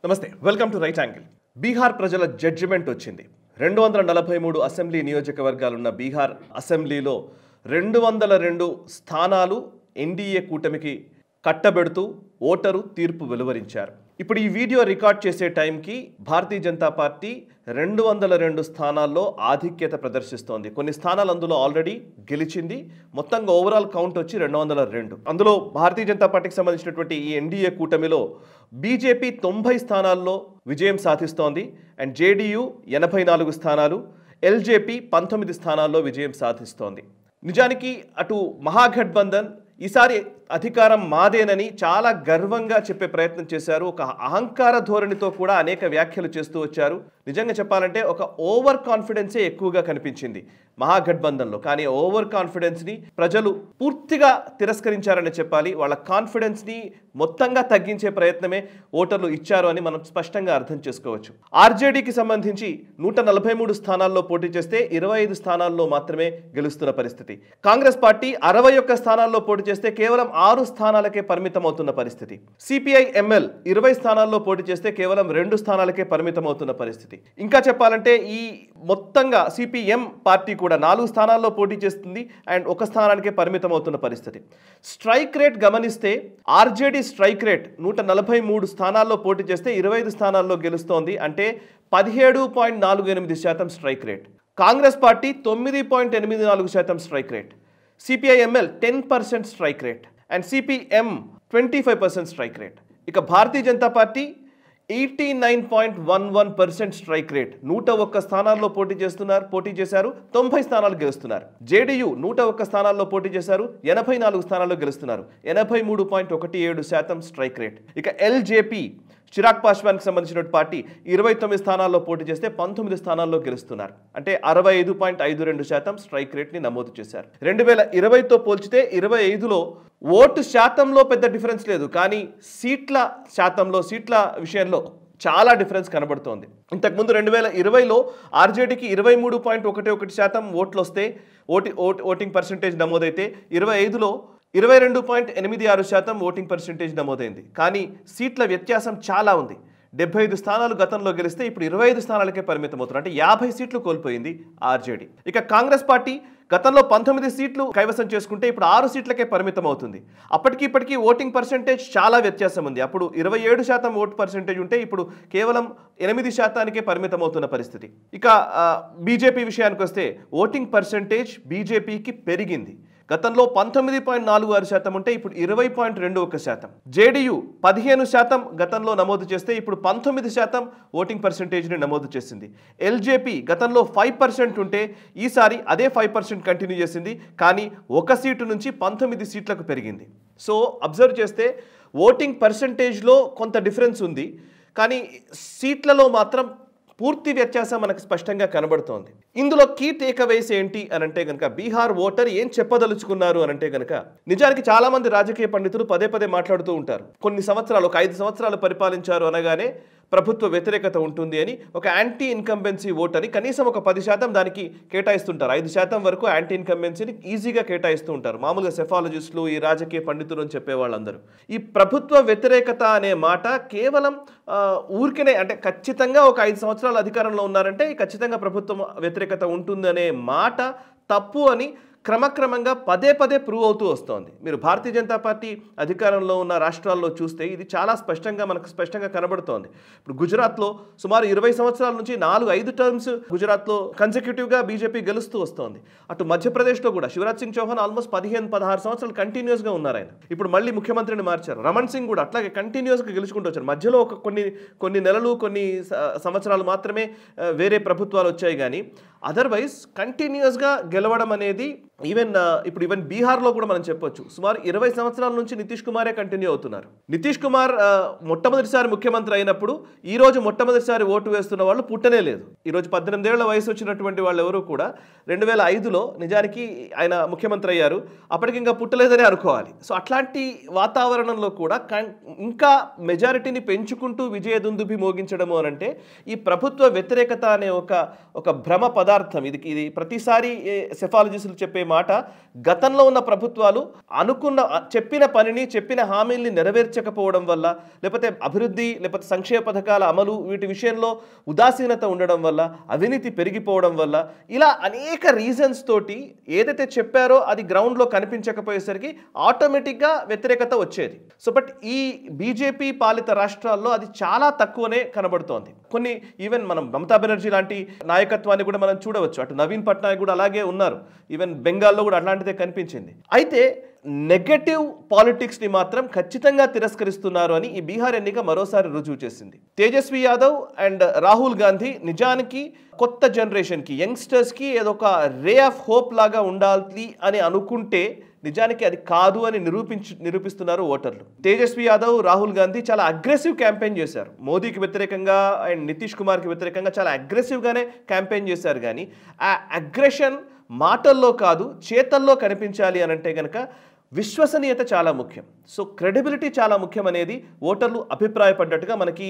నమస్తే, welcome to right angle. Bihar ప్రజల judgement వచ్చింది. 243 అసెంబ్లీ నియోజకవర్గాలున్న బీహార్ అసెంబ్లీలో 202 స్థానాలు ఎన్డీఏ కూటమికి కట్టబెడుతూ ఓటరు తీర్పు వెలువరించారు. ఇప్పుడు ఈ వీడియో రికార్డ్ చేసే టైంకి భారతీయ జనతా పార్టీ 202 స్థానాల్లో ఆధిక్యత ప్రదర్శిస్తోంది. కొన్ని స్థానాలు అందులో ఆల్రెడీ గెలిచింది. మొత్తంగా ఓవరాల్ కౌంట్ వచ్చి 202. అందులో భారతీయ జనతా పార్టీకి సంబంధించినటువంటి ఈ ఎన్డీఏ కూటమిలో బీజేపీ 90 స్థానాల్లో విజయం సాధిస్తోంది. అండ్ జేడీయూ 84 స్థానాలు, ఎల్జేపీ 19 స్థానాల్లో విజయం సాధిస్తోంది. నిజానికి అటు మహాగఠబంధన్ ఈసారి అధికారం మాదేనని చాలా గర్వంగా చెప్పే ప్రయత్నం చేశారు. ఒక అహంకార ధోరణితో కూడా అనేక వ్యాఖ్యలు చేస్తూ వచ్చారు. నిజంగా చెప్పాలంటే ఒక ఓవర్ కాన్ఫిడెన్సే ఎక్కువగా కనిపించింది మహాగఠబంధన్లో. కానీ ఓవర్ కాన్ఫిడెన్స్ని ప్రజలు పూర్తిగా తిరస్కరించారని చెప్పాలి. వాళ్ళ కాన్ఫిడెన్స్ని మొత్తంగా తగ్గించే ప్రయత్నమే ఓటర్లు ఇచ్చారు అని మనం స్పష్టంగా అర్థం చేసుకోవచ్చు. ఆర్జేడీకి సంబంధించి 143 స్థానాల్లో పోటీ చేస్తే 25 స్థానాల్లో మాత్రమే గెలుస్తున్న పరిస్థితి. కాంగ్రెస్ పార్టీ 61 స్థానాల్లో పోటీ చేస్తే కేవలం 6 స్థానాలకే పరిమితం అవుతున్న పరిస్థితి. సిపిఐ ఎంఎల్ 20 స్థానాల్లో పోటీ చేస్తే కేవలం 2 స్థానాలకే పరిమితం అవుతున్న పరిస్థితి. ఇంకా చెప్పాలంటే ఈ మొత్తంగా సిపిఎం పార్టీ కూడా 4 స్థానాల్లో పోటీ చేస్తుంది అండ్ 1 స్థానానికే పరిమితం అవుతున్న పరిస్థితి. స్ట్రైక్ రేట్ గమనిస్తే ఆర్జేడీ స్ట్రైక్ రేట్ 143 స్థానాల్లో పోటీ చేస్తే 25 స్థానాల్లో గెలుస్తోంది. అంటే 17.48% strike rate. Congress party 9.84% strike rate. CPIML 10% strike rate and CPM 25% strike rate. ఇక Bharatiya Janata party 89.11% strike rate. 101 స్థానాల్లో పోటీ చేశారు, 90 స్థానాలు గెలుస్తున్నారు. జేడీయూ 101 స్థానాల్లో పోటీ చేశారు, 84 స్థానాల్లో గెలుస్తున్నారు, 83.17% స్ట్రైక్ రేట్. ఇక ఎల్జేపీ చిరాగ్ పాస్వాన్కి సంబంధించిన పార్టీ 29 స్థానాల్లో పోటీ చేస్తే 19 స్థానాల్లో గెలుస్తున్నారు. అంటే 65.52% స్ట్రైక్ రేట్ని నమోదు చేశారు. 2020తో పోల్చితే 25లో ఓటు శాతంలో పెద్ద డిఫరెన్స్ లేదు, కానీ సీట్ల విషయంలో చాలా డిఫరెన్స్ కనబడుతోంది. ఇంతకుముందు 2020లో ఆర్జేడీకి 23.11% ఓట్లు వస్తే ఓటింగ్ పర్సంటేజ్ నమోదైతే 25లో 22.86% ఓటింగ్ పర్సంటేజ్ నమోదైంది. కానీ సీట్ల వ్యత్యాసం చాలా ఉంది. 75 స్థానాలు గతంలో గెలిస్తే ఇప్పుడు 25 స్థానాలకే పరిమితం అవుతున్నారు. అంటే 50 సీట్లు కోల్పోయింది ఆర్జేడీ. ఇక కాంగ్రెస్ పార్టీ గతంలో 19 సీట్లు కైవసం చేసుకుంటే ఇప్పుడు 6 సీట్లకే పరిమితం అవుతుంది. ఇప్పటికీ ఓటింగ్ పర్సంటేజ్ చాలా వ్యత్యాసం ఉంది. అప్పుడు 27% ఓటు పర్సంటేజ్ ఉంటే ఇప్పుడు కేవలం 8%కే పరిమితం అవుతున్న పరిస్థితి. ఇక బీజేపీ విషయానికి వస్తే ఓటింగ్ పర్సంటేజ్ బీజేపీకి పెరిగింది. గతంలో 19.46% ఉంటే ఇప్పుడు 20.21%. జేడీయూ 15% గతంలో నమోదు చేస్తే ఇప్పుడు 19% ఓటింగ్ పర్సంటేజ్ని నమోదు చేసింది. ఎల్జేపీ గతంలో 5% ఉంటే ఈసారి అదే 5% కంటిన్యూ చేసింది, కానీ 1 సీటు నుంచి 19 సీట్లకు పెరిగింది. సో అబ్జర్వ్ చేస్తే ఓటింగ్ పర్సంటేజ్లో కొంత డిఫరెన్స్ ఉంది, కానీ సీట్లలో మాత్రం పూర్తి వ్యత్యాసం మనకు స్పష్టంగా కనబడుతోంది. ఇందులో కీ టేక్అవేస్ ఏంటి అని అంటే కనుక బీహార్ ఓటర్ ఏం చెప్పదలుచుకున్నారు అని అంటే కనుక నిజానికి చాలా మంది రాజకీయ పండితులు పదే మాట్లాడుతూ ఉంటారు. కొన్ని సంవత్సరాలు, ఒక 5 సంవత్సరాలు పరిపాలించారు అనగానే ప్రభుత్వ వ్యతిరేకత ఉంటుంది అని, ఒక యాంటీ ఇన్కంబెన్సీ ఓట్ అని కనీసం ఒక 10% దానికి కేటాయిస్తుంటారు. 5% వరకు యాంటీ ఇన్కంబెన్సీని ఈజీగా కేటాయిస్తూ ఉంటారు మామూలుగా సెఫాలజిస్టులు, ఈ రాజకీయ పండితులు అని చెప్పేవాళ్ళందరూ. ఈ ప్రభుత్వ వ్యతిరేకత అనే మాట కేవలం ఊరికనే, అంటే ఖచ్చితంగా ఒక 5 సంవత్సరాలు అధికారంలో ఉన్నారంటే ఖచ్చితంగా ప్రభుత్వం వ్యతిరేకత ఉంటుందనే మాట తప్పు అని క్రమక్రమంగా పదే ప్రూవ్ అవుతూ వస్తోంది. మీరు భారతీయ జనతా పార్టీ అధికారంలో ఉన్న రాష్ట్రాల్లో చూస్తే ఇది చాలా స్పష్టంగా కనబడుతోంది. ఇప్పుడు గుజరాత్లో సుమారు 20 సంవత్సరాల నుంచి 4-5 టర్మ్స్ గుజరాత్లో కన్సెక్యూటివ్గా బీజేపీ గెలుస్తూ వస్తోంది. అటు మధ్యప్రదేశ్లో కూడా శివరాజ్ సింగ్ చౌహాన్ ఆల్మోస్ట్ 15-16 సంవత్సరాలు కంటిన్యూస్గా ఉన్నారు ఆయన. ఇప్పుడు మళ్ళీ ముఖ్యమంత్రిని మార్చారు. రమణ్ సింగ్ కూడా అట్లాగే కంటిన్యూస్గా గెలుచుకుంటూ వచ్చారు. మధ్యలో ఒక కొన్ని నెలలు, కొన్ని సంవత్సరాలు మాత్రమే వేరే ప్రభుత్వాలు వచ్చాయి, కానీ అదర్వైజ్ కంటిన్యూస్గా గెలవడం అనేది ఈవెన్ బీహార్లో కూడా మనం చెప్పొచ్చు. సుమారు 20 సంవత్సరాల నుంచి నితీష్ కుమారే కంటిన్యూ అవుతున్నారు. నితీష్ కుమార్ మొట్టమొదటిసారి ముఖ్యమంత్రి అయినప్పుడు ఈ రోజు మొట్టమొదటిసారి ఓటు వేస్తున్న వాళ్ళు పుట్టనే లేదు. ఈరోజు 18 ఏళ్ల వయసు వచ్చినటువంటి వాళ్ళు ఎవరు కూడా 2005లో నిజానికి ఆయన ముఖ్యమంత్రి అయ్యారు, అప్పటికి ఇంకా పుట్టలేదని అనుకోవాలి. సో అట్లాంటి వాతావరణంలో కూడా ఇంకా మెజారిటీని పెంచుకుంటూ విజయదుందుభి మోగించడము అనంటే ఈ ప్రభుత్వ వ్యతిరేకత అనే ఒక భ్రమ పదార్థం. ఇది ప్రతిసారి సెఫాలజిస్టులు చెప్పే మాట గతంలో ఉన్న ప్రభుత్వాలు చెప్పిన పనిని చెప్పిన హామీల్ని నెరవేర్చకపోవడం వల్ల, లేకపోతే అభివృద్ధి లేకపోతే సంక్షేమ పథకాల అమలు వీటి విషయంలో ఉదాసీనత ఉండడం వల్ల, అవినీతి పెరిగిపోవడం వల్ల, ఇలా అనేక రీజన్స్ తోటి ఏదైతే చెప్పారో అది గ్రౌండ్లో కనిపించకపోయేసరికి ఆటోమేటిక్గా వ్యతిరేకత వచ్చేది. సో బట్ ఈ బీజేపీ పాలిత రాష్ట్రాల్లో అది చాలా తక్కువనే కనబడుతోంది. కొన్ని ఈవెన్ మనం మమతా బెనర్జీ లాంటి నాయకత్వాన్ని కూడా మనం చూడవచ్చు. అటు నవీన్ పట్నాయక్ కూడా అలాగే ఉన్నారు. ఈవెన్ బెంగాల్లో కూడా అట్లాంటిదే కనిపించింది. అయితే నెగటివ్ పాలిటిక్స్ ని మాత్రం ఖచ్చితంగా తిరస్కరిస్తున్నారు అని ఈ బీహార్ ఎన్నిక మరోసారి రుజువు చేసింది. తేజస్వి యాదవ్ అండ్ రాహుల్ గాంధీ నిజానికి కొత్త జనరేషన్కి, యంగ్స్టర్స్కి ఏదో ఒక రే ఆఫ్ హోప్ లాగా ఉండాలి అని అనుకుంటే నిజానికి అది కాదు అని నిరూపిస్తున్నారు ఓటర్లు. తేజస్వి యాదవ్, రాహుల్ గాంధీ చాలా అగ్రెసివ్ క్యాంపెయిన్ చేశారు. మోదీకి వ్యతిరేకంగా అండ్ నితీష్ కుమార్కి వ్యతిరేకంగా చాలా అగ్రెసివ్గానే క్యాంపెయిన్ చేశారు. కానీ ఆ అగ్రెషన్ మాటల్లో కాదు చేతల్లో కనిపించాలి అని అంటే కనుక విశ్వసనీయత చాలా ముఖ్యం. సో క్రెడిబిలిటీ చాలా ముఖ్యం అనేది ఓటర్లు అభిప్రాయపడ్డట్టుగా మనకి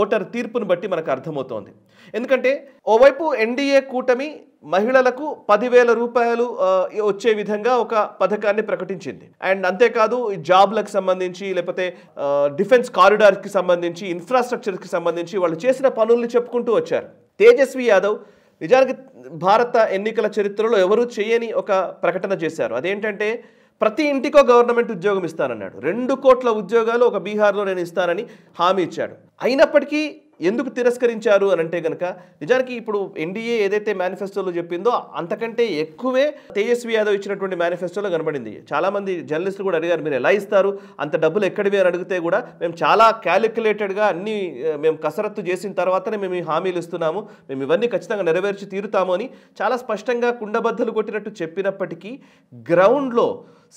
ఓటర్ తీర్పును బట్టి మనకు అర్థమవుతోంది. ఎందుకంటే ఓవైపు ఎన్డీఏ కూటమి మహిళలకు 10,000 రూపాయలు వచ్చే విధంగా ఒక పథకాన్ని ప్రకటించింది. అండ్ అంతేకాదు జాబ్లకు సంబంధించి లేకపోతే డిఫెన్స్ కారిడార్కి సంబంధించి, ఇన్ఫ్రాస్ట్రక్చర్కి సంబంధించి వాళ్ళు చేసిన పనుల్ని చెప్పుకుంటూ వచ్చారు. తేజస్వి యాదవ్ నిజానికి భారత ఎన్నికల చరిత్రలో ఎవరూ చేయని ఒక ప్రకటన చేశారు. అదేంటంటే ప్రతి ఇంటికో గవర్నమెంట్ ఉద్యోగం ఇస్తానన్నాడు. 2 కోట్ల ఉద్యోగాలు ఒక బీహార్లో నేను ఇస్తానని హామీ ఇచ్చాడు. అయినప్పటికీ ఎందుకు తిరస్కరించారు అని అంటే కనుక నిజానికి ఇప్పుడు ఎన్డీఏ ఏదైతే మేనిఫెస్టోలో చెప్పిందో అంతకంటే ఎక్కువే తేజస్వి యాదవ్ ఇచ్చినటువంటి మేనిఫెస్టోలో కనబడింది. చాలామంది జర్నలిస్టులు కూడా అడిగారు, మీరు ఎలా ఇస్తారు, అంత డబ్బులు ఎక్కడివి అని అడిగితే కూడా మేము చాలా క్యాలిక్యులేటెడ్గా అన్ని మేము కసరత్తు చేసిన తర్వాతనే మేము ఈ హామీలు ఇస్తున్నాము, మేము ఇవన్నీ ఖచ్చితంగా నెరవేర్చి తీరుతాము అని చాలా స్పష్టంగా కుండబద్దలు కొట్టినట్టు చెప్పినప్పటికీ గ్రౌండ్లో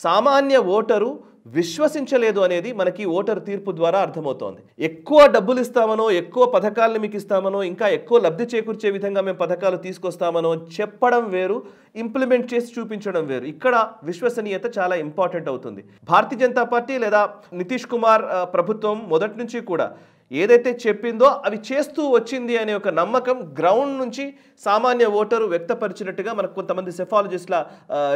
సామాన్య ఓటరు విశ్వసించలేదు అనేది మనకి ఓటర్ తీర్పు ద్వారా అర్థమవుతోంది. ఎక్కువ డబ్బులు ఇస్తామనో, ఎక్కువ పథకాలను మీకు ఇస్తామనో, ఇంకా ఎక్కువ లబ్ధి చేకూర్చే విధంగా మేము పథకాలు తీసుకొస్తామనో చెప్పడం వేరు, ఇంప్లిమెంట్ చేసి చూపించడం వేరు. ఇక్కడ విశ్వసనీయత చాలా ఇంపార్టెంట్ అవుతుంది. భారతీయ జనతా పార్టీ లేదా నితీష్ కుమార్ ప్రభుత్వం మొదటి నుంచి కూడా ఏదైతే చెప్పిందో అవి చేస్తూ వచ్చింది అనే ఒక నమ్మకం గ్రౌండ్ నుంచి సామాన్య ఓటరు వ్యక్తపరిచినట్టుగా మనకు కొంతమంది సెఫాలజిస్టుల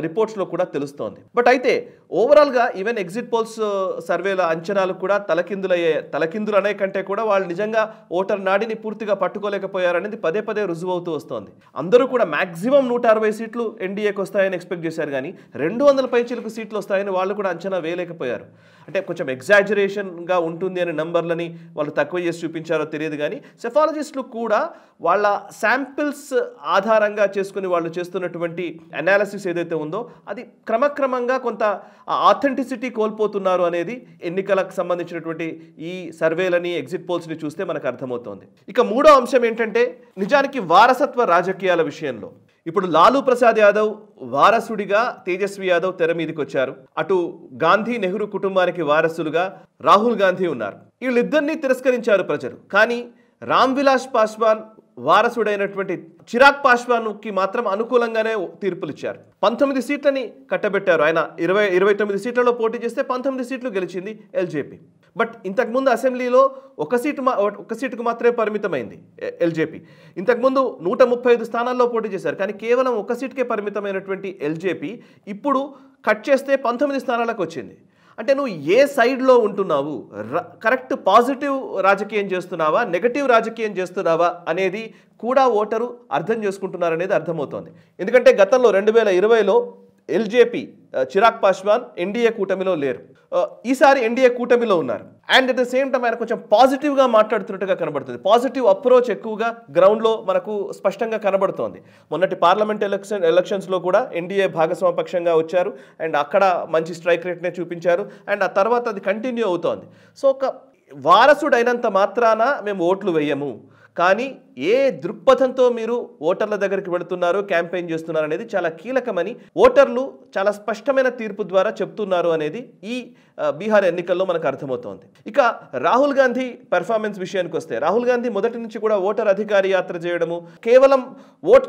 రిపోర్ట్స్లో కూడా తెలుస్తోంది. బట్ అయితే ఓవరాల్గా ఈవెన్ ఎగ్జిట్ పోల్స్ సర్వేల అంచనాలు కూడా తలకిందులు అనే కంటే కూడా వాళ్ళు నిజంగా ఓటర్ నాడిని పూర్తిగా పట్టుకోలేకపోయారనేది పదే పదే రుజువు అవుతూ వస్తోంది. అందరూ కూడా మ్యాక్సిమం 160 సీట్లు ఎన్డీఏకి వస్తాయని ఎక్స్పెక్ట్ చేశారు. కానీ 200 పైచిలకు సీట్లు వస్తాయని వాళ్ళు కూడా అంచనా వేయలేకపోయారు. అంటే కొంచెం ఎగ్జాజరేషన్గా ఉంటుంది అనే నంబర్లని వాళ్ళు తక్కువ చేసి చూపించారో తెలియదు. కానీ సెఫాలజిస్టులు కూడా వాళ్ళ శాంపిల్స్ ఆధారంగా చేసుకుని వాళ్ళు చేస్తున్నటువంటి అనాలిసిస్ ఏదైతే ఉందో అది క్రమక్రమంగా కొంత ఆథెంటిసిటీ కోల్పోతున్నారు అనేది ఎన్నికలకు సంబంధించినటువంటి ఈ సర్వేలని, ఎగ్జిట్ పోల్స్ని చూస్తే మనకు అర్థమవుతోంది. ఇక మూడో అంశం ఏంటంటే నిజానికి వారసత్వ రాజకీయాల విషయంలో ఇప్పుడు లాలూ ప్రసాద్ యాదవ్ వారసుడిగా తేజస్వి యాదవ్ తెర మీదకి వచ్చారు. అటు గాంధీ నెహ్రూ కుటుంబానికి వారసులుగా రాహుల్ గాంధీ ఉన్నారు. వీళ్ళిద్దరినీ తిరస్కరించారు ప్రజలు. కానీ రామ్ విలాస్ పాస్వాన్ వారసుడైనటువంటి చిరాగ్ పాస్వాన్కి మాత్రం అనుకూలంగానే తీర్పులు ఇచ్చారు. 19 సీట్లని కట్టబెట్టారు. ఆయన 29 సీట్లలో పోటీ చేస్తే 19 సీట్లు గెలిచింది ఎల్జేపీ. బట్ ఇంతకుముందు అసెంబ్లీలో ఒక సీటుకు మాత్రమే పరిమితమైంది ఎల్జేపీ. ఇంతకుముందు 135 స్థానాల్లో పోటీ చేశారు. కానీ కేవలం ఒక సీటుకే పరిమితమైనటువంటి ఎల్జేపీ ఇప్పుడు కట్ చేస్తే 19 స్థానాలకు వచ్చింది. అంటే నువ్వు ఏ సైడ్లో ఉంటున్నావు, కరెక్ట్ పాజిటివ్ రాజకీయం చేస్తున్నావా, నెగటివ్ రాజకీయం చేస్తున్నావా అనేది కూడా ఓటరు అర్థం చేసుకుంటున్నారనేది అర్థమవుతోంది. ఎందుకంటే గతంలో 2020లో ఎల్జేపీ చిరాగ్ పాస్వాన్ ఎన్డీఏ కూటమిలో లేరు. ఈసారి ఎన్డీఏ కూటమిలో ఉన్నారు. And at the same time ఆయన కొంచెం పాజిటివ్గా మాట్లాడుతున్నట్టుగా కనబడుతుంది. పాజిటివ్ అప్రోచ్ ఎక్కువగా గ్రౌండ్లో మనకు స్పష్టంగా కనబడుతోంది. మొన్నటి పార్లమెంట్ ఎలక్షన్స్లో కూడా ఎన్డీఏ భాగస్వామ్య పక్షంగా వచ్చారు. అండ్ అక్కడ మంచి స్ట్రైక్ రేట్నే చూపించారు. అండ్ ఆ తర్వాత అది కంటిన్యూ అవుతోంది. సో ఒక వారసుడైనంత మాత్రాన మేము ఓట్లు వేయము, కానీ ఏ దృక్పథంతో మీరు ఓటర్ల దగ్గరికి వెళుతున్నారు, క్యాంపెయిన్ చేస్తున్నారు అనేది చాలా కీలకమని ఓటర్లు చాలా స్పష్టమైన తీర్పు ద్వారా చెప్తున్నారు అనేది ఈ బీహార్ ఎన్నికల్లో మనకు అర్థమవుతోంది. ఇక రాహుల్ గాంధీ పెర్ఫార్మెన్స్ విషయానికి వస్తే రాహుల్ గాంధీ మొదటి నుంచి కూడా ఓటర్ అధికారి యాత్ర చేయడము, కేవలం ఓట్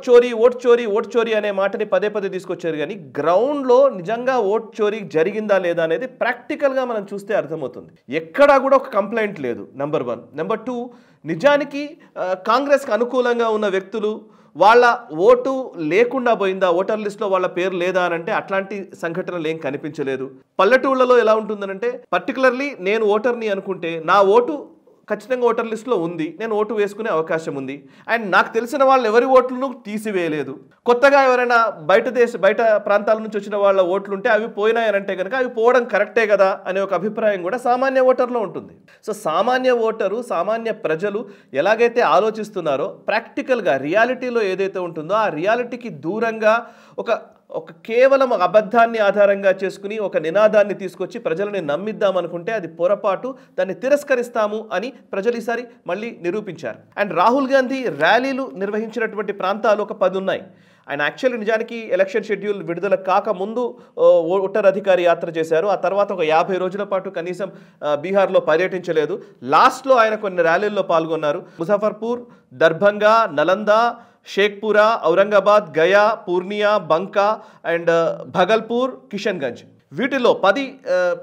చోరీ అనే మాటని పదే పదే తీసుకొచ్చారు. కానీ గ్రౌండ్లో నిజంగా ఓట్ చోరీ జరిగిందా లేదా అనేది ప్రాక్టికల్గా మనం చూస్తే అర్థమవుతుంది. ఎక్కడా కూడా ఒక కంప్లైంట్ లేదు, నెంబర్ 1. నెంబర్ 2, నిజానికి కాంగ్రెస్కి అనుకూలంగా ఉన్న వ్యక్తులు వాళ్ళ ఓటు లేకుండా పోయిందా, ఓటర్ లిస్టులో వాళ్ళ పేరు లేదా అని అంటే అట్లాంటి సంఘటనలు ఏం కనిపించలేదు. పల్లెటూళ్ళలో ఎలా ఉంటుందనంటే పర్టికులర్లీ నేను ఓటర్ని అనుకుంటే నా ఓటు ఖచ్చితంగా ఓటర్ లిస్టులో ఉంది, నేను ఓటు వేసుకునే అవకాశం ఉంది. అండ్ నాకు తెలిసిన వాళ్ళు ఎవరి ఓట్లను తీసివేయలేదు. కొత్తగా ఎవరైనా బయట ప్రాంతాల నుంచి వచ్చిన వాళ్ళ ఓట్లు ఉంటే అవి పోయినాయనంటే కనుక అవి పోవడం కరెక్టే కదా అనే ఒక అభిప్రాయం కూడా సామాన్య ఓటర్లో ఉంటుంది. సో సామాన్య ఓటరు, సామాన్య ప్రజలు ఎలాగైతే ఆలోచిస్తున్నారో ప్రాక్టికల్గా రియాలిటీలో ఏదైతే ఉంటుందో ఆ రియాలిటీకి దూరంగా ఒక కేవలం అబద్ధాన్ని ఆధారంగా చేసుకుని ఒక నినాదాన్ని తీసుకొచ్చి ప్రజలని నమ్మిద్దామనుకుంటే అది పొరపాటు, దాన్ని తిరస్కరిస్తాము అని ప్రజలు ఈసారి మళ్ళీ నిరూపించారు. అండ్ రాహుల్ గాంధీ ర్యాలీలు నిర్వహించినటువంటి ప్రాంతాలు ఒక 10 ఉన్నాయి. ఆయన యాక్చువల్లీ నిజానికి ఎలక్షన్ షెడ్యూల్ విడుదల కాకముందు ఓటర్ అధికారి యాత్ర చేశారు. ఆ తర్వాత ఒక 50 రోజుల పాటు కనీసం బీహార్లో పర్యటించలేదు. లాస్ట్లో ఆయన కొన్ని ర్యాలీల్లో పాల్గొన్నారు. ముజఫర్పూర్, దర్భంగా, నలందా, షేక్పురా, ఔరంగాబాద్, గయా, పూర్నియా, బంకా అండ్ భగల్పూర్, కిషన్గంజ్, వీటిలో 10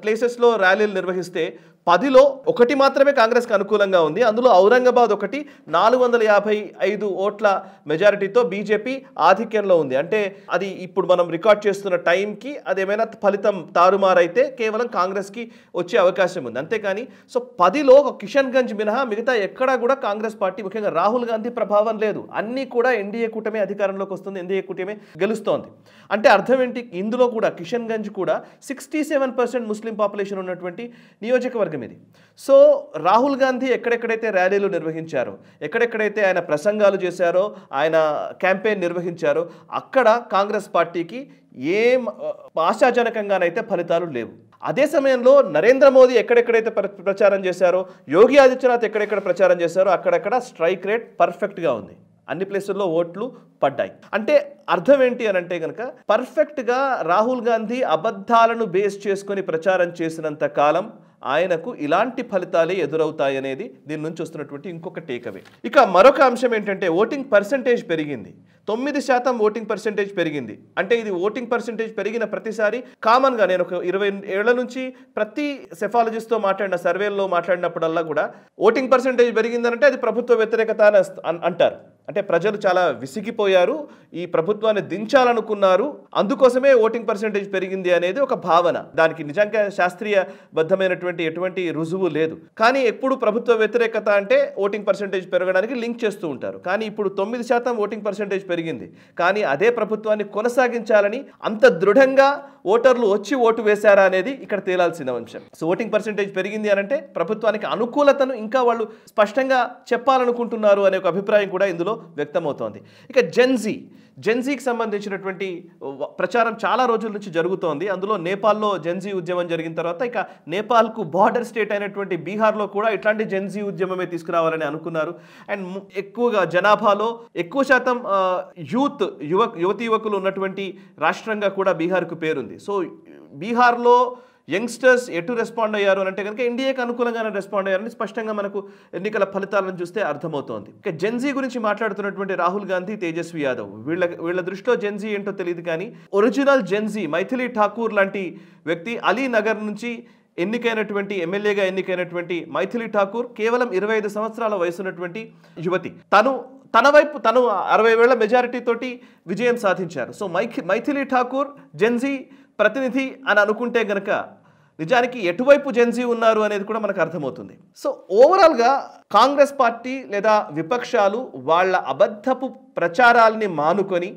ప్లేసెస్లో ర్యాలీలు నిర్వహిస్తే 10లో ఒకటి మాత్రమే కాంగ్రెస్కి అనుకూలంగా ఉంది. అందులో ఔరంగాబాద్ ఒకటి 455 ఓట్ల మెజారిటీతో బీజేపీ ఆధిక్యంలో ఉంది. అంటే అది ఇప్పుడు మనం రికార్డ్ చేస్తున్న టైంకి అదేమైనా ఫలితం తారుమారైతే కేవలం కాంగ్రెస్కి వచ్చే అవకాశం ఉంది, అంతేకాని సో 10లో ఒక కిషన్గంజ్ మినహా మిగతా ఎక్కడా కూడా కాంగ్రెస్ పార్టీ, ముఖ్యంగా రాహుల్ గాంధీ ప్రభావం లేదు. అన్నీ కూడా ఎన్డీఏ కూటమి అధికారంలోకి వస్తుంది, ఎన్డీఏ కూటమి గెలుస్తోంది. అంటే అర్థం ఏంటి, ఇందులో కూడా కిషన్గంజ్ కూడా 67% ముస్లిం పాపులేషన్ ఉన్నటువంటి నియోజకవర్గం ఇది. సో రాహుల్ గాంధీ ఎక్కడెక్కడైతే ర్యాలీలు నిర్వహించారో, ఎక్కడెక్కడైతే ఆయన ప్రసంగాలు చేశారో, ఆయన క్యాంపెయిన్ నిర్వహించారో అక్కడ కాంగ్రెస్ పార్టీకి ఏం ఆశాజనకంగానైతే ఫలితాలు లేవు. అదే సమయంలో నరేంద్ర మోదీ ఎక్కడెక్కడైతే ప్రచారం చేశారో, యోగి ఆదిత్యనాథ్ ఎక్కడెక్కడ ప్రచారం చేశారో అక్కడక్కడ స్ట్రైక్ రేట్ పర్ఫెక్ట్గా ఉంది. అన్ని ప్లేసుల్లో ఓట్లు పడ్డాయి. అంటే అర్థం ఏంటి అని అంటే కనుక పర్ఫెక్ట్గా రాహుల్ గాంధీ అబద్ధాలను బేస్ చేసుకొని ప్రచారం చేసినంత కాలం ఆయనకు ఇలాంటి ఫలితాలే ఎదురవుతాయనేది దీని నుంచి వస్తున్నటువంటి ఇంకొక టేక్అవే. ఇక మరొక అంశం ఏంటంటే ఓటింగ్ పర్సెంటేజ్ పెరిగింది. 9% ఓటింగ్ పర్సెంటేజ్ పెరిగింది. అంటే ఇది ఓటింగ్ పర్సెంటేజ్ పెరిగిన ప్రతిసారి కామన్గా నేను ఒక 20 ఏళ్ల నుంచి ప్రతి సెఫాలజిస్ట్తో మాట్లాడిన సర్వేల్లో మాట్లాడినప్పుడల్లా కూడా ఓటింగ్ పర్సెంటేజ్ పెరిగిందనంటే అది ప్రభుత్వ వ్యతిరేకత అని అంటారు. అంటే ప్రజలు చాలా విసిగిపోయారు, ఈ ప్రభుత్వాన్ని దించాలనుకున్నారు, అందుకోసమే ఓటింగ్ పర్సెంటేజ్ పెరిగింది అనేది ఒక భావన. దానికి నిజంగా శాస్త్రీయబద్ధమైనటువంటి ఎటువంటి రుజువు లేదు. కానీ ఎప్పుడు ప్రభుత్వ వ్యతిరేకత అంటే ఓటింగ్ పర్సెంటేజ్ పెరగడానికి లింక్ చేస్తూ ఉంటారు. కానీ ఇప్పుడు 9% ఓటింగ్ పర్సెంటేజ్ పెరిగింది. కానీ అదే ప్రభుత్వాన్ని కొనసాగించాలని అంత దృఢంగా ఓటర్లు వచ్చి ఓటు వేశారా అనేది ఇక్కడ తేలాల్సిన అంశం. సో ఓటింగ్ పర్సెంటేజ్ పెరిగింది అనంటే ప్రభుత్వానికి అనుకూలతను ఇంకా వాళ్ళు స్పష్టంగా చెప్పాలనుకుంటున్నారు అనే ఒక అభిప్రాయం కూడా ఇందులో వ్యక్తమవుతోంది. ఇక జెన్జీకి సంబంధించినటువంటి ప్రచారం చాలా రోజుల నుంచి జరుగుతోంది. అందులో నేపాల్లో జెన్జీ ఉద్యమం జరిగిన తర్వాత ఇక నేపాల్కు బార్డర్ స్టేట్ అయినటువంటి బీహార్లో కూడా ఇట్లాంటి జెన్జీ ఉద్యమమే తీసుకురావాలని అనుకున్నారు. అండ్ ఎక్కువగా జనాభాలో ఎక్కువ శాతం యువతీ యువకులు ఉన్నటువంటి రాష్ట్రంగా కూడా బీహార్కు పేరుంది. సో బీహార్లో యంగ్స్టర్స్ ఎటు రెస్పాండ్ అయ్యారు అని అంటే కనుక ఎన్డీఏకి అనుకూలంగానే రెస్పాండ్ అయ్యారని స్పష్టంగా మనకు ఎన్నికల ఫలితాలను చూస్తే అర్థమవుతోంది. ఇక జెన్జీ గురించి మాట్లాడుతున్నటువంటి రాహుల్ గాంధీ, తేజస్వి యాదవ్ వీళ్ళ దృష్టిలో జెన్జీ ఏంటో తెలియదు. కానీ ఒరిజినల్ జెన్జీ మైథిలి ఠాకూర్ లాంటి వ్యక్తి, అలీనగర్ నుంచి ఎమ్మెల్యేగా ఎన్నికైనటువంటి మైథిలి ఠాకూర్ కేవలం 25 సంవత్సరాల వయసున్నటువంటి యువతి. తన వైపు 60,000 మెజారిటీ తోటి విజయం సాధించారు. సో మైథిలి ఠాకూర్ జెన్జీ ప్రతినిధి అని అనుకుంటే గనక నిజానికి ఎటువైపు జెన్జీ ఉన్నారు అనేది కూడా మనకు అర్థమవుతుంది. సో ఓవరాల్గా కాంగ్రెస్ పార్టీ లేదా విపక్షాలు వాళ్ళ అబద్ధపు ప్రచారాల్ని మానుకొని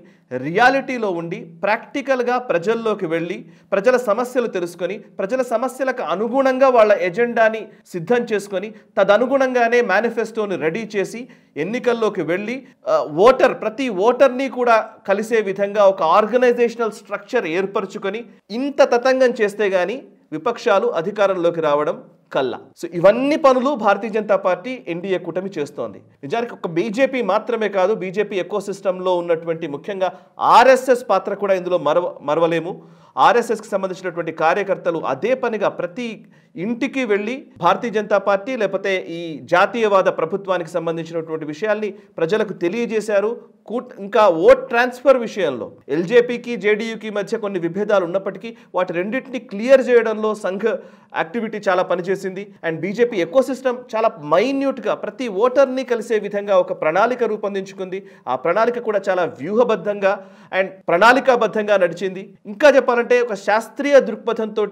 రియాలిటీలో ఉండి ప్రాక్టికల్గా ప్రజల్లోకి వెళ్ళి ప్రజల సమస్యలు తెలుసుకొని ప్రజల సమస్యలకు అనుగుణంగా వాళ్ళ ఎజెండాని సిద్ధం చేసుకొని తదనుగుణంగానే మేనిఫెస్టోని రెడీ చేసి ఎన్నికల్లోకి వెళ్ళి ప్రతి ఓటర్ని కూడా కలిసే విధంగా ఒక ఆర్గనైజేషనల్ స్ట్రక్చర్ ఏర్పరచుకొని ఇంత తతంగం చేస్తే గానీ విపక్షాలు అధికారంలోకి రావడం కల్లా. సో ఇవన్నీ పనులు భారతీయ జనతా పార్టీ ఎన్డీఏ కూటమి చేస్తోంది. నిజానికి ఒక బీజేపీ మాత్రమే కాదు, బీజేపీ ఎకో సిస్టంలో ఉన్నటువంటి ముఖ్యంగా ఆర్ఎస్ఎస్ పాత్ర కూడా ఇందులో మరవలేము. ఆర్ఎస్ఎస్కి సంబంధించినటువంటి కార్యకర్తలు అదే పనిగా ప్రతి ఇంటికి వెళ్ళి భారతీయ జనతా పార్టీ లేకపోతే ఈ జాతీయవాద ప్రభుత్వానికి సంబంధించినటువంటి విషయాల్ని ప్రజలకు తెలియజేశారు. ఇంకా ఓట్ ట్రాన్స్ఫర్ విషయంలో ఎల్జేపీకి జేడీయూకి మధ్య కొన్ని విభేదాలు ఉన్నప్పటికీ వాటి రెండింటిని క్లియర్ చేయడంలో సంఘ్ యాక్టివిటీ చాలా పనిచేసింది. అండ్ బీజేపీ ఎకోసిస్టమ్ చాలా మైన్యూట్గా ప్రతి ఓటర్ని కలిసే విధంగా ఒక ప్రణాళిక రూపొందించుకుంది. ఆ ప్రణాళిక కూడా చాలా వ్యూహబద్ధంగా అండ్ ప్రణాళికాబద్ధంగా నడిచింది. ఇంకా చెప్పాలంటే ఒక శాస్త్రీయ దృక్పథంతో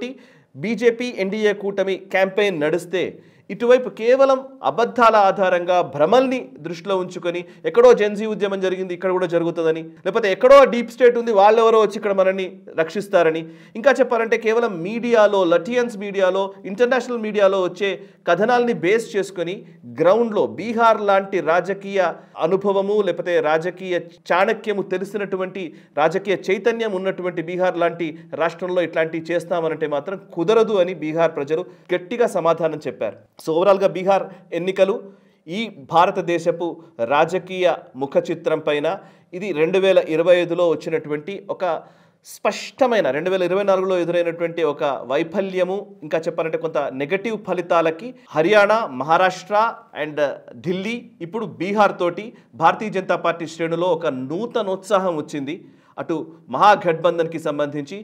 బీజేపీ ఎన్డీఏ కూటమి క్యాంపెయిన్ నడిస్తే ఇటువైపు కేవలం అబద్ధాల ఆధారంగా భ్రమల్ని దృష్టిలో ఉంచుకొని ఎక్కడో జెన్జీ ఉద్యమం జరిగింది ఇక్కడ కూడా జరుగుతుందని, లేకపోతే ఎక్కడో డీప్ స్టేట్ ఉంది వాళ్ళెవరో వచ్చి ఇక్కడ మనల్ని రక్షిస్తారని, ఇంకా చెప్పాలంటే కేవలం మీడియాలో లటియన్స్ మీడియాలో ఇంటర్నేషనల్ మీడియాలో వచ్చే కథనాల్ని బేస్ చేసుకొని గ్రౌండ్లో బీహార్ లాంటి రాజకీయ అనుభవము లేకపోతే రాజకీయ చాణక్యము తెలిసినటువంటి రాజకీయ చైతన్యం ఉన్నటువంటి బీహార్ లాంటి రాష్ట్రంలో ఇట్లాంటివి చేస్తామనంటే మాత్రం కుదరదు అని బీహార్ ప్రజలు గట్టిగా సమాధానం చెప్పారు. సో ఓవరాల్గా బీహార్ ఎన్నికలు ఈ భారతదేశపు రాజకీయ ముఖ చిత్రం పైన ఇది 2025లో వచ్చినటువంటి ఒక స్పష్టమైన 2024లో ఎదురైనటువంటి ఒక వైఫల్యము, ఇంకా చెప్పాలంటే కొంత నెగటివ్ ఫలితాలకి హర్యానా, మహారాష్ట్ర అండ్ ఢిల్లీ, ఇప్పుడు బీహార్ తోటి భారతీయ జనతా పార్టీ శ్రేణులో ఒక నూతనోత్సాహం వచ్చింది. అటు మహాగఠబంధన్కి సంబంధించి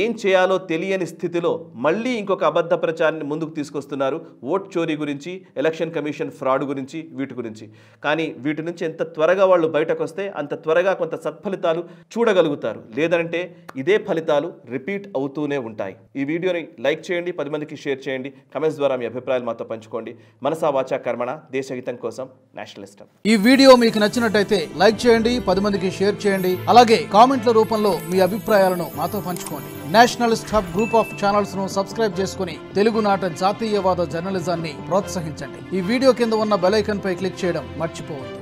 ఏం చేయాలో తెలియని స్థితిలో మళ్ళీ ఇంకొక అబద్ధ ప్రచారాన్ని ముందుకు తీసుకొస్తున్నారు. ఓట్ చోరీ గురించి, ఎలక్షన్ కమిషన్ ఫ్రాడ్ గురించి, వీటి గురించి. కానీ వీటి నుంచి ఎంత త్వరగా వాళ్ళు బయటకు వస్తే అంత త్వరగా కొంత సత్ఫలితాలు చూడగలుగుతారు. లేదంటే ఇదే ఫలితాలు రిపీట్ అవుతూనే ఉంటాయి. ఈ వీడియోని లైక్ చేయండి, 10 మందికి షేర్ చేయండి, కమెంట్స్ ద్వారా మీ అభిప్రాయాలు మాతో పంచుకోండి. మనసా వాచా కర్మణ, దేశహితం కోసం నేషనలిస్టం. ఈ వీడియో మీకు నచ్చినట్టయితే లైక్ చేయండి, 10 మందికి షేర్ చేయండి. అలాగే కామెంట్ల రూపంలో మీ అభిప్రాయాలను మాతో పంచుకోండి. Nationalist hub group of channels ను సబ్స్క్రైబ్ చేసుకుని తెలుగునాట జాతీయవాద జర్నలిజాన్ని ప్రోత్సహించండి. ఈ వీడియో కింద ఉన్న బెల్ ఐకాన్ పై క్లిక్ చేయడం మర్చిపోవద్దు.